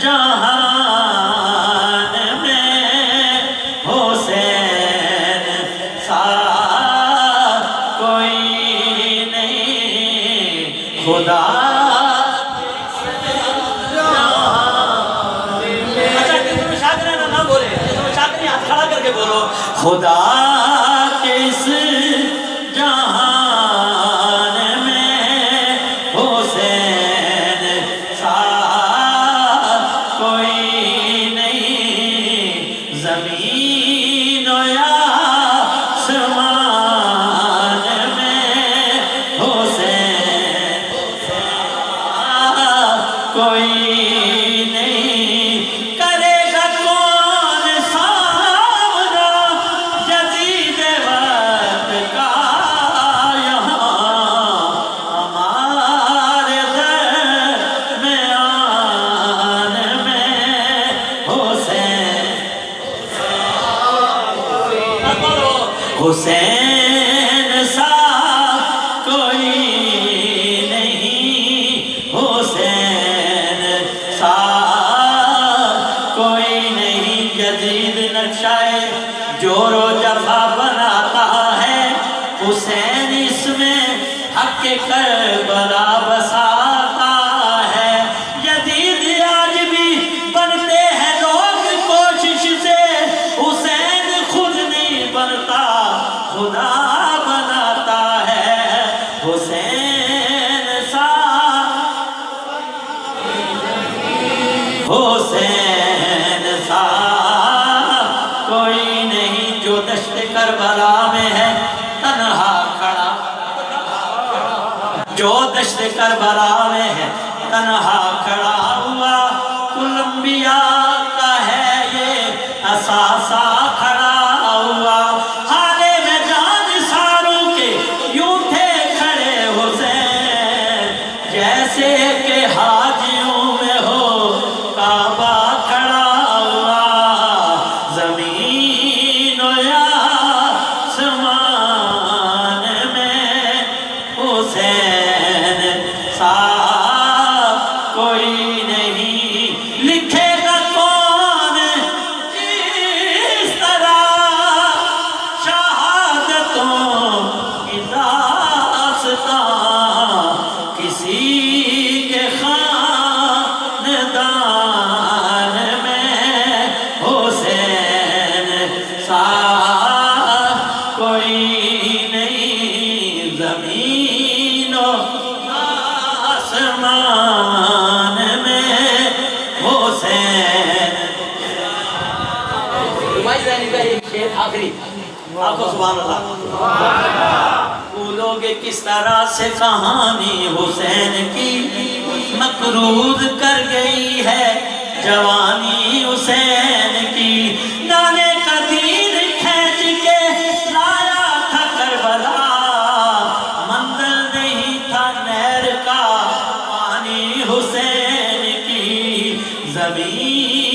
جہان میں حسین سا کوئی نہیں خدا خدا کے اس جہان میں حسین سا کوئی نہیں زمین و آسمان میں حسین سا کوئی نہیں کرے گا کون سامنا جدید وقت کا یہاں ہمارے درمیان میں حسین سا کوئی نہیں حسین سا کوئی نہیں جدید نقشہ جور و جفا بناتا ہے حسین اس میں حق کربلا بساتا ہے جدید آج بھی بنتے ہیں لوگ کوشش سے حسین خود نہیں بنتا خدا بناتا ہے حسین سا حسین سا کوئی نہیں جو دشت کربلا میں ہے تنہا کھڑا جو دشت کربلا میں ہے تنہا کھڑا ہوا کل انبیاء کا ہے یہ اثاثہ کھڑا ہوا حالے میں جان ساروں کے یوں تھے کھڑے حسین جیسے کہ حاجیوں میں ہو کعبہ کھڑا ہوا زمین و آسمان میں حسین سا کوئی نہیں لکھے گا کون اس طرح شہادتوں کی داستان کسی کے خاندان میں حسین سا کوئی نہیں زمین و آسمان میں حسین رمائی زینی کا ایک شعر آخری آپ کو سبحان اللہ بھولوگے کس طرح سے کہانی حسین کی مقروض کر گئی ہے جوانی حسین کی نانے کا دین کھینچ کے لایا تھا کربلا منزل نہیں تھا نہر کا پانی حسین کی زمین